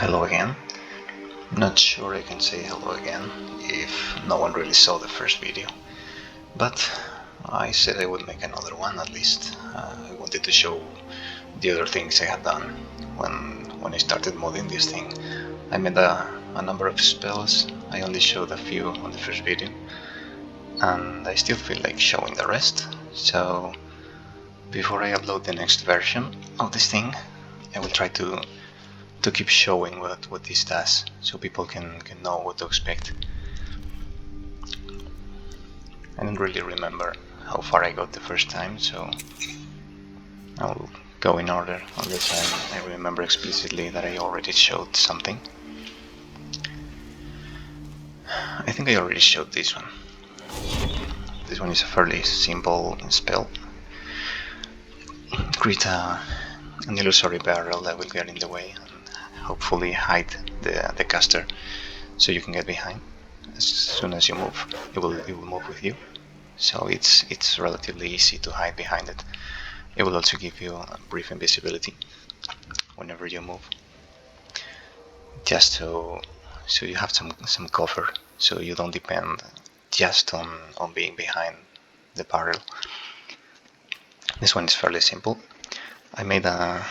Hello again. Not sure I can say hello again if no one really saw the first video, but I said I would make another one at least. I wanted to show the other things I had done when I started modding this thing. I made a number of spells. I only showed a few on the first video, and I still feel like showing the rest. So before I upload the next version of this thing, I will try to keep showing what this does, so people can know what to expect. I don't really remember how far I got the first time, so I'll go in order on this. I remember explicitly that I already showed something. I think I already showed this one. This one is a fairly simple spell. Create an illusory barrel that will get in the way and hopefully hide the caster so you can get behind. As soon as you move, it will move with you. So it's relatively easy to hide behind it. It will also give you a brief invisibility whenever you move, just so you have some cover, so you don't depend just on being behind the barrel. This one is fairly simple. I made a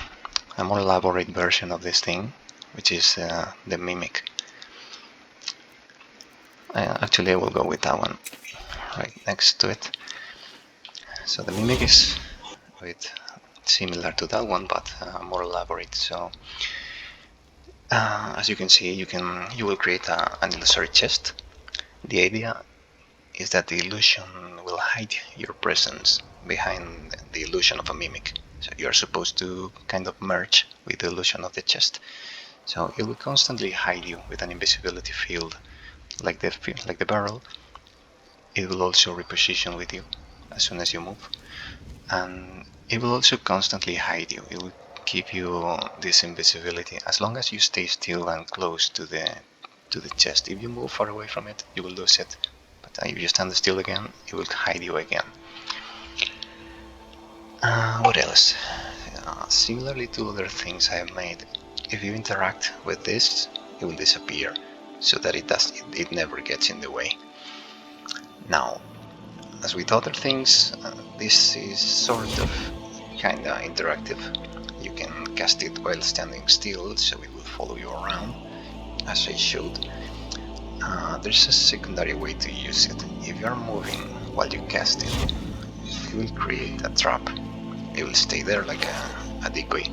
more elaborate version of this thing, which is the mimic. Actually, I will go with that one right next to it. So the mimic is a bit similar to that one, but more elaborate. So as you can see, you will create an illusory chest. The idea is that the illusion will hide your presence behind the illusion of a mimic. So you are supposed to kind of merge with the illusion of the chest. So it will constantly hide you with an invisibility field, like the barrel. It will also reposition with you as soon as you move, and it will also constantly hide you. It will give you this invisibility as long as you stay still and close to the chest. If you move far away from it, you will lose it. But if you stand still again, it will hide you again. What else? Similarly to other things I have made, if you interact with this, it will disappear, so that it never gets in the way. Now, as with other things, this is sort of kinda interactive. You can cast it while standing still, so it will follow you around, as I showed. There's a secondary way to use it. If you are moving while you cast it, it will create a trap. It will stay there like a decoy.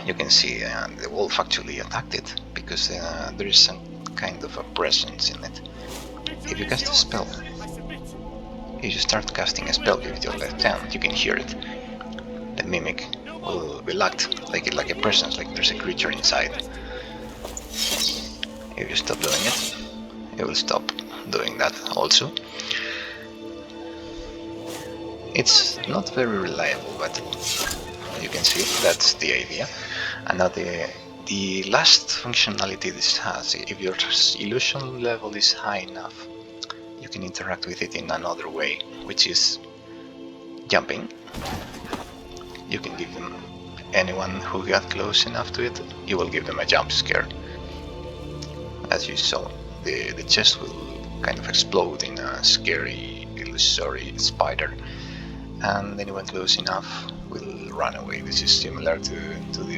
You can see the wolf actually attacked it because there is some kind of a presence in it. If you cast a spell, if you start casting a spell with your left hand, you can hear it. The mimic will act like a presence, like there's a creature inside. If you stop doing it, it will stop doing that also. It's not very reliable, but you can see that's the idea. And now the last functionality this has, if your illusion level is high enough, you can interact with it in another way, which is jumping. You can give them, anyone who got close enough to it, you will give them a jump scare. As you saw, the chest will kind of explode in a scary illusory spider, and anyone close enough will run away. This is similar to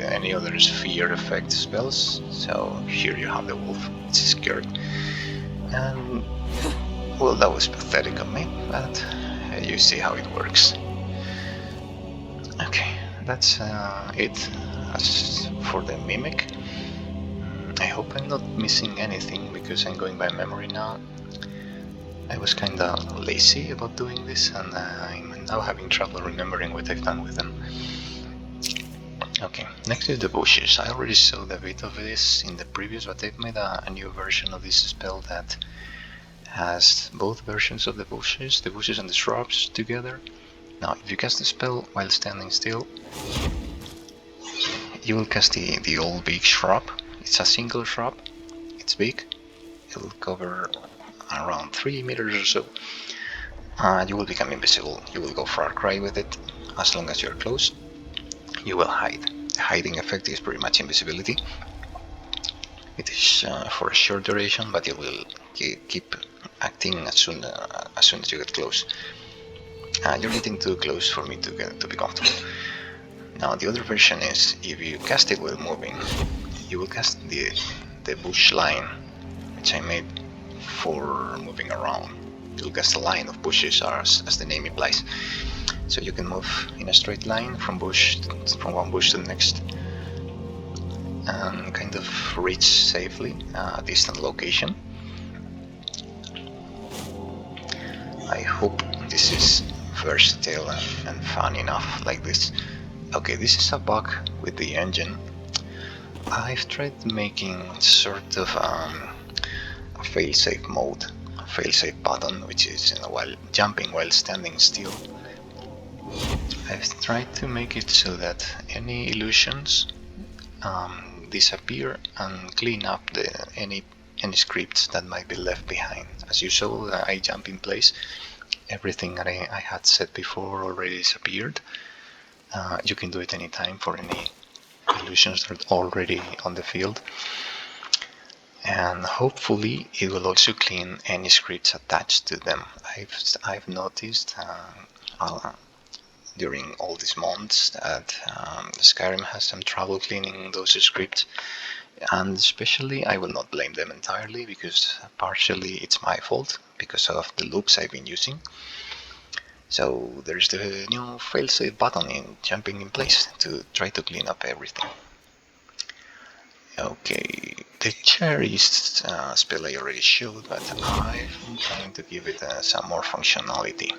any other fear effect spells. So here you have the wolf, it's scared. And well, that was pathetic of me, but you see how it works. Okay, that's it. As for the mimic, I hope I'm not missing anything, because I'm going by memory now. I was kinda lazy about doing this, and I'm now having trouble remembering what I've done with them. Okay, next is the bushes. I already saw a bit of this in the previous, but I've made a new version of this spell that has both versions of the bushes and the shrubs together. Now, if you cast the spell while standing still, you will cast the old big shrub. It's a single shrub, it's big, it will cover around 3 meters or so. You will become invisible, you will go far cry with it. As long as you're close, you will hide. The hiding effect is pretty much invisibility. It is for a short duration, but it will keep acting as soon as you get close. You're getting too close for me to be comfortable. Now the other version is, if you cast it while moving, you will cast the bush line, which I made for moving around. You'll cast a line of bushes, as the name implies. So you can move in a straight line from one bush to the next, and kind of reach safely a distant location. I hope this is versatile and fun enough like this. Okay, this is a bug with the engine. I've tried making sort of a failsafe mode, a failsafe button, which is while jumping while standing still. I've tried to make it so that any illusions disappear and clean up any scripts that might be left behind. As you saw, I jump in place. Everything that I had set before already disappeared. You can do it anytime for any illusions that are already on the field. And hopefully it will also clean any scripts attached to them. I've noticed during all these months that Skyrim has some trouble cleaning those scripts, and especially I will not blame them entirely, because partially it's my fault because of the loops I've been using. So there's the new failsafe button in jumping in place to try to clean up everything. Okay, the cherry spell I already showed, but I'm trying to give it some more functionality.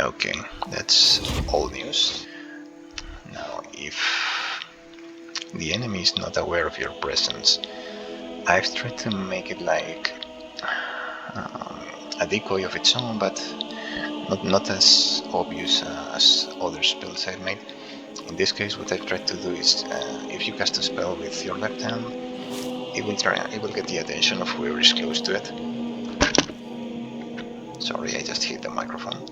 Okay, that's all news. Now, if the enemy is not aware of your presence, I've tried to make it like a decoy of its own, but not as obvious as other spells I've made. In this case, what I've tried to do is, if you cast a spell with your left hand, it will get the attention of whoever is close to it. Sorry, I just hit the microphone.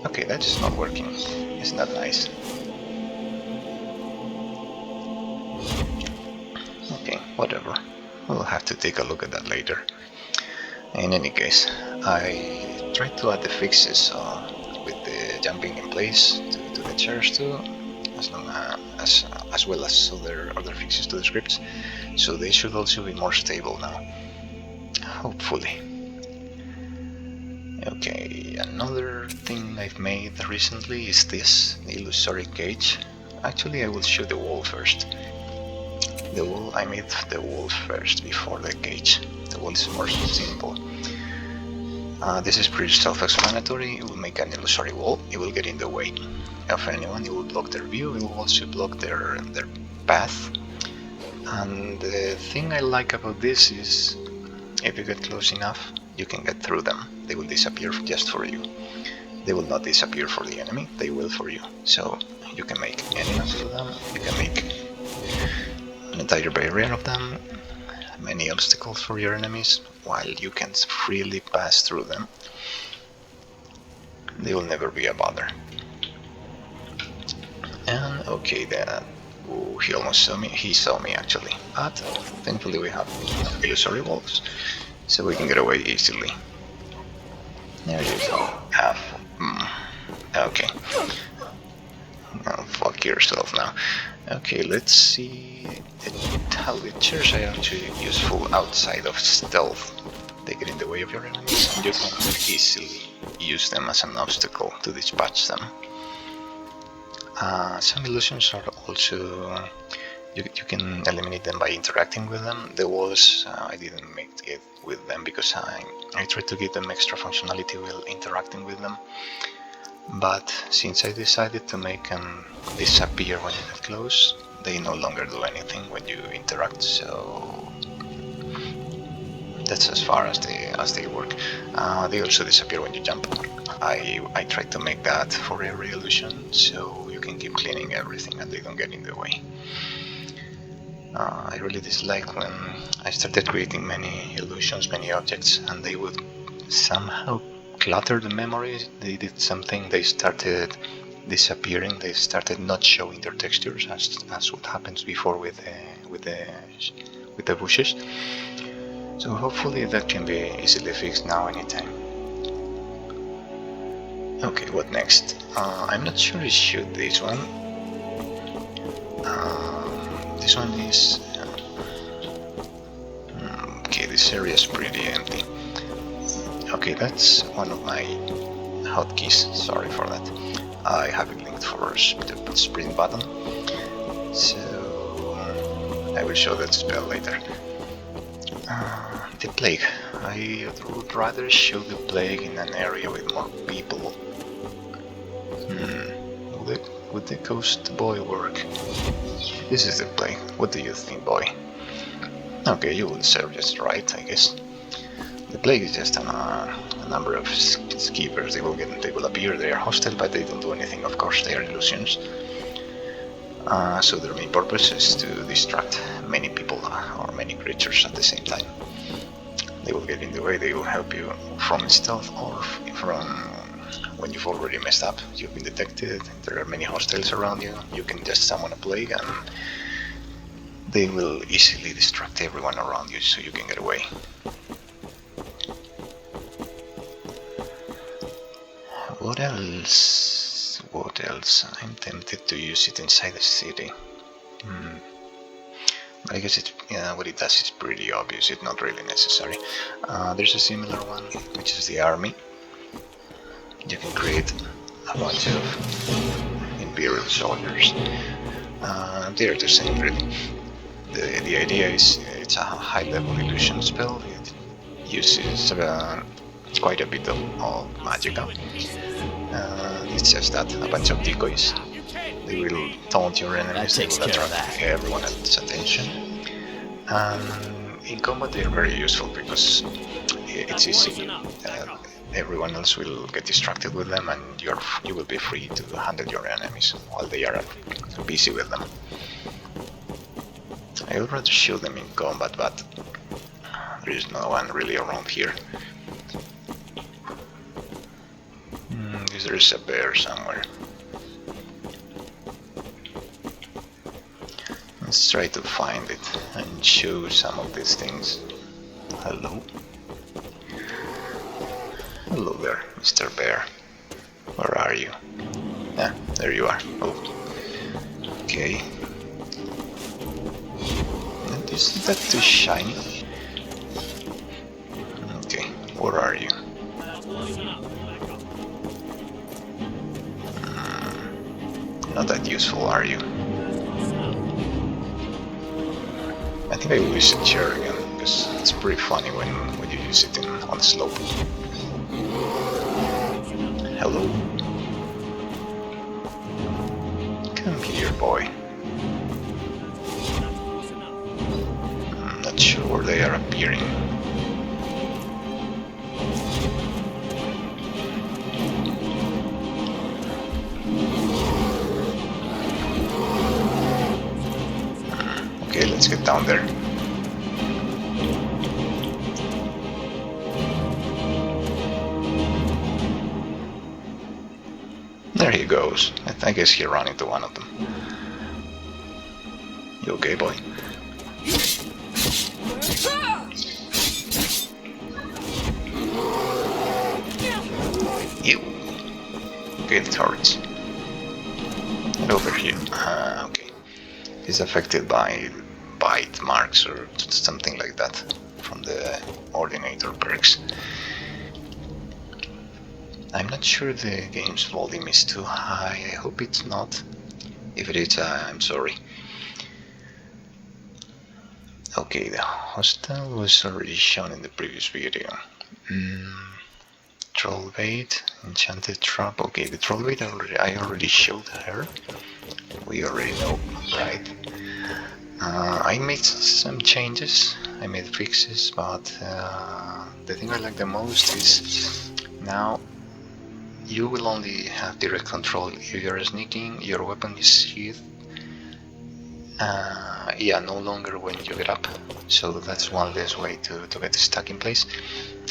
Okay, that's not working. Isn't that nice? Okay, whatever. We'll have to take a look at that later. In any case, I tried to add the fixes with the jumping in place to the chairs too, as well as other fixes to the scripts, so they should also be more stable now, hopefully. Okay, another thing I've made recently is this, the Illusory Cage. Actually, I will show the wall first. I made the wall first before the cage. The wall is more simple. This is pretty self-explanatory. It will make an illusory wall. It will get in the way of anyone. It will block their view. It will also block their path. And the thing I like about this is, if you get close enough, you can get through them. They will disappear just for you. They will not disappear for the enemy. They will for you. So you can make any number of them. You can make an entire barrier of them, many obstacles for your enemies, while you can freely pass through them. They will never be a bother. And okay, he almost saw me. He saw me actually, but thankfully we have illusory walls, so we can get away easily. There you go. Okay. Oh, fuck yourself now. Okay, let's see how the chairs are actually useful outside of stealth. They get in the way of your enemies, and you can easily use them as an obstacle to dispatch them. Some illusions are also, you can eliminate them by interacting with them. The walls, I didn't make it with them because I tried to give them extra functionality while interacting with them. But since I decided to make them disappear when you get close, they no longer do anything when you interact, so that's as far as they work. They also disappear when you jump. I tried to make that for every illusion, so you can keep cleaning everything and they don't get in the way. I really dislike when I started creating many illusions, many objects, and they would somehow clutter the memory. They did something, they started disappearing. They started not showing their textures as what happens before with the bushes. So hopefully that can be easily fixed now anytime. Okay, what next? I'm not sure I shoot this one. This one is... okay, this area is pretty empty. Okay, that's one of my hotkeys, sorry for that. I have it linked for the sprint button, so I will show that spell later. The plague. I would rather show the plague in an area with more people. Would the ghost boy work? This is the plague. What do you think, boy? Okay, you will serve just right, I guess. The plague is just a number of skippers. They will appear. They are hostile, but they don't do anything. Of course, they are illusions. So their main purpose is to distract many people or many creatures at the same time. They will get in the way. They will help you from stealth or from when you've already messed up. You've been detected. There are many hostiles around you. You can just summon a plague, and they will easily distract everyone around you, so you can get away. What else? What else? I'm tempted to use it inside the city. But I guess it's, what it does is pretty obvious. It's not really necessary. There's a similar one, which is the army. You can create a bunch of Imperial soldiers. They're the same, really. The idea is it's a high-level illusion spell. It uses quite a bit of magicka. It's just that a bunch of decoys. They will taunt your enemies. They will attract everyone's attention. In combat, they're very useful because it's easy. Everyone else will get distracted with them, and you will be free to handle your enemies while they are busy with them. I would rather shoot them in combat, but there is no one really around here. There is a bear somewhere. Let's try to find it and show some of these things. Hello? Hello there, Mr. Bear. Where are you? Ah, there you are. Oh. Okay. And is that too shiny? Okay, where are you? Not that useful, are you? I think I will use a chair again, because it's pretty funny when you use it on the slope. Hello. Come here, boy. I'm not sure where they are appearing. Okay, let's get down there. There he goes. I guess he ran into one of them. You okay, boy? You. Okay, the turrets. And over here. Okay. He's affected by bite marks or something like that from the Ordinator perks. I'm not sure the game's volume is too high. I hope it's not. If it is, I'm sorry. Okay, the hostile was already shown in the previous video. Trollbait, Enchanted Trap. Okay, the Trollbait I already showed her. We already know, right? I made some changes. I made fixes, but the thing I like the most is now you will only have direct control if you're sneaking, your weapon is sheathed. Yeah, no longer when you get up. So that's one less way to get stuck in place.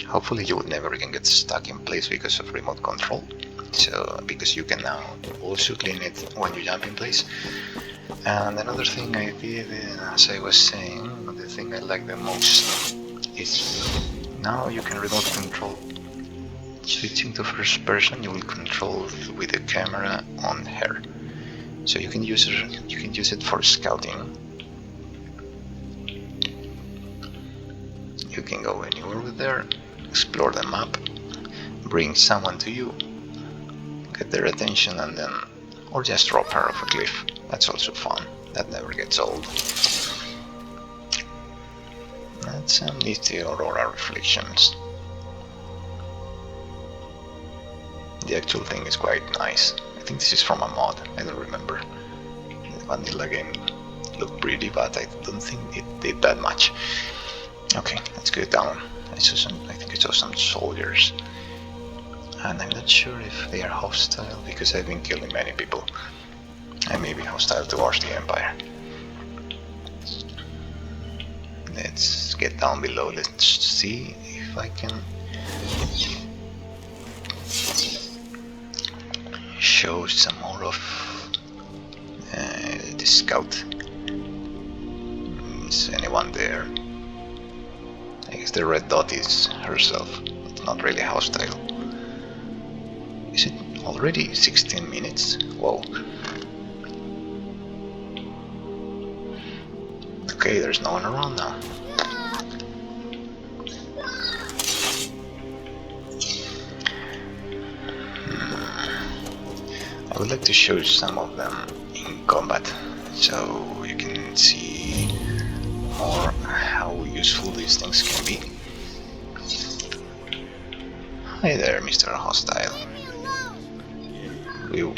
Hopefully you will never again get stuck in place because of remote control. So because you can now also clean it when you jump in place. And another thing I did, as I was saying, the thing I like the most is now you can remote control. Switching to first person, you will control with the camera on her. So you can use it for scouting. You can go anywhere with there, explore the map, bring someone to you, get their attention, and then, or just drop her off a cliff. That's also fun. That never gets old. That's some nifty aurora reflections. The actual thing is quite nice. I think this is from a mod, I don't remember. The vanilla game looked pretty, but I don't think it did that much. Okay, let's go down. I think I saw some soldiers. And I'm not sure if they are hostile, because I've been killing many people. I may be hostile towards the Empire. Let's get down below. Let's see if I can show some more of the scout. Is anyone there? I guess the red dot is herself. It's not really hostile. Is it already 16 minutes? Whoa. Okay, there's no one around now. I would like to show some of them in combat, so you can see more how useful these things can be. Hi there, Mr. Hostile. You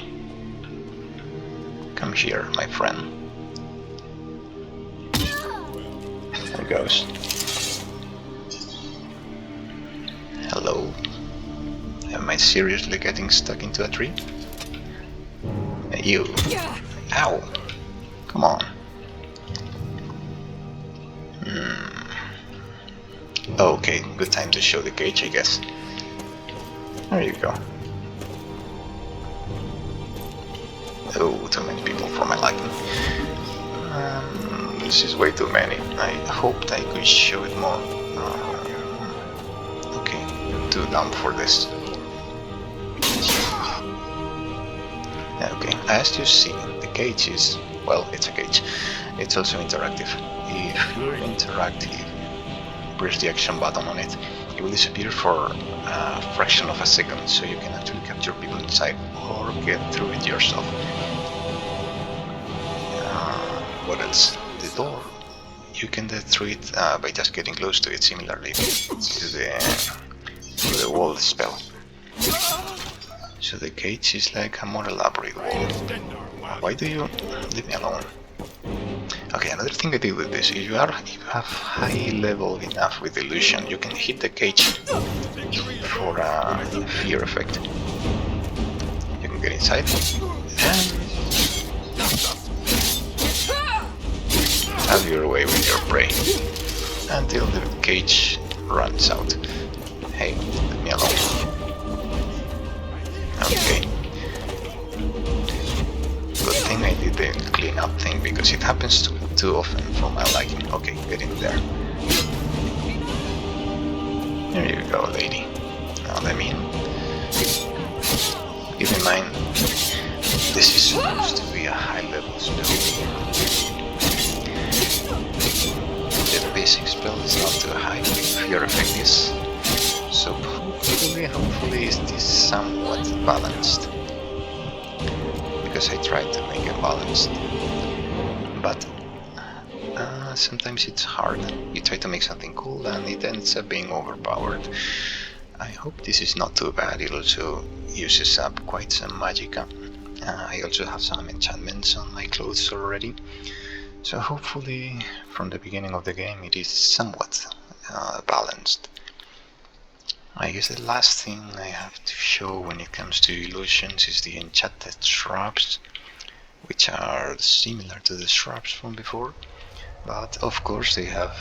come here, my friend. There goes. Hello. Am I seriously getting stuck into a tree? Hey, you. Ow. Come on. Okay, good time to show the cage, I guess. There you go. Oh, too many people for my liking. This is way too many. I hoped I could show it more. Okay, too dumb for this. Okay, as you see, the cage is, well, it's a cage. It's also interactive. If you're interactive, press the action button on it. It will disappear for a fraction of a second, so you can actually capture people inside or get through it yourself. What else? The door. You can get through it by just getting close to it, similarly to the wall spell. So the cage is like a more elaborate wall. Why do you leave me alone? Okay, another thing I did with this, if you have high level enough with illusion, you can hit the cage for a fear effect. You can get inside and have your way with your prey until the cage runs out. Hey, leave me alone. Okay. Good thing I did the clean up thing, because it happens too often for my liking. Okay, get in there. There you go, lady. Now let me in. Keep in mind, this is supposed to be a high level spell. The basic spell is not too high, fear effect is. So hopefully is this somewhat balanced. Because I tried to make it balanced. But sometimes it's hard. You try to make something cool and it ends up being overpowered. I hope this is not too bad. It also uses up quite some magicka. I also have some enchantments on my clothes already. So hopefully from the beginning of the game it is somewhat balanced. I guess the last thing I have to show when it comes to illusions is the Enchanted Shrubs, which are similar to the shrubs from before, but of course they have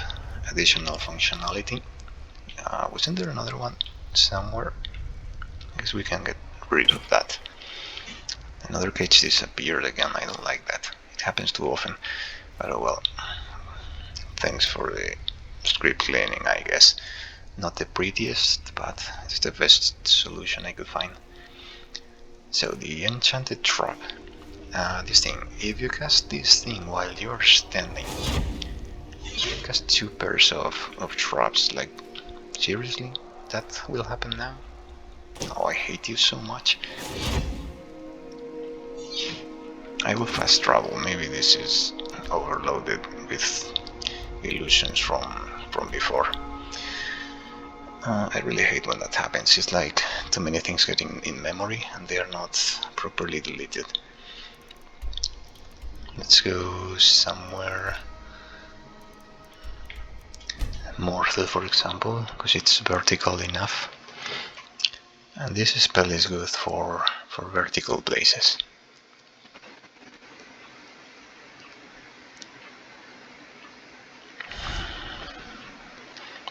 additional functionality. Wasn't there another one somewhere? I guess we can get rid of that. Another cage disappeared again. I don't like that. It happens too often. But oh well. Thanks for the script cleaning, I guess. Not the prettiest, but it's the best solution I could find. So the Enchanted Trunk. This thing, if you cast this thing while you're standing, you cast 2 pairs of traps. Like, seriously? That will happen now? Oh, I hate you so much. I will fast travel. Maybe this is overloaded with illusions from before. I really hate when that happens. It's like too many things getting in memory and they are not properly deleted. Let's go somewhere north, for example, because it's vertical enough. And this spell is good for vertical places.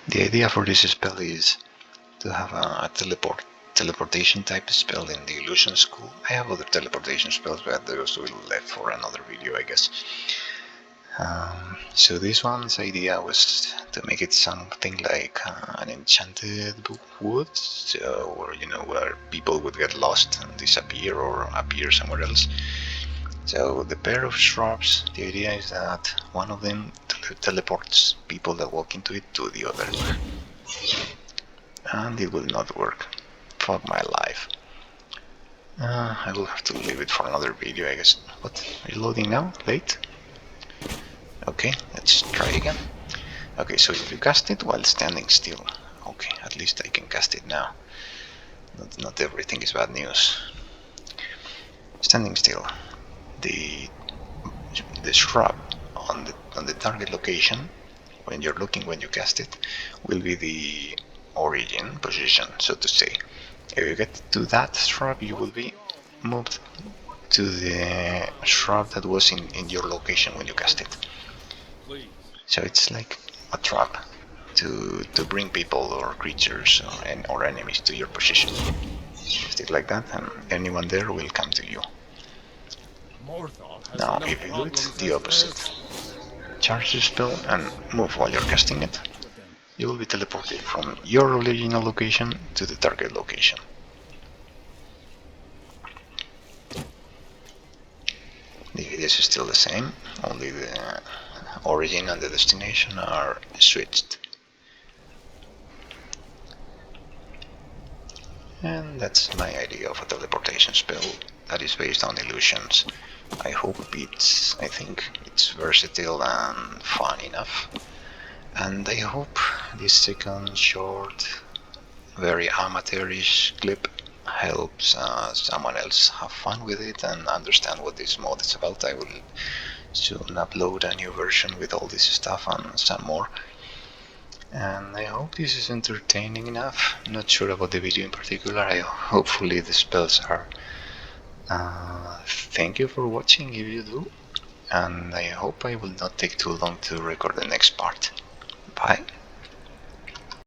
The idea for this spell is to have a teleportation type spell in the illusion school. I have other teleportation spells, but those will left for another video, I guess. So this one's idea was to make it something like an enchanted wood, so where people would get lost and disappear or appear somewhere else. So the pair of shrubs, the idea is that one of them teleports people that walk into it to the other. And it will not work. Fuck my life. I will have to leave it for another video, I guess. What? Are you loading now? Late? Okay, let's try again. Okay, so if you cast it while standing still. Okay, at least I can cast it now. Not everything is bad news. Standing still. The shrub on the target location, when you're looking when you cast it, will be the origin position, so to say. If you get to that shrub, you will be moved to the shrub that was in your location when you cast it. So it's like a trap to bring people or creatures or enemies to your position. Cast it like that, and anyone there will come to you. Now, if you do it the opposite, charge the spell and move while you're casting it, you will be teleported from your original location to the target location. The idea is still the same, only the origin and the destination are switched. And that's my idea of a teleportation spell that is based on illusions. I think it's versatile and fun enough. And I hope this second short, very amateurish clip helps someone else have fun with it and understand what this mod is about. I will soon upload a new version with all this stuff and some more. And I hope this is entertaining enough. I'm not sure about the video in particular. Hopefully the spells are. Thank you for watching if you do. And I hope I will not take too long to record the next part. Bye.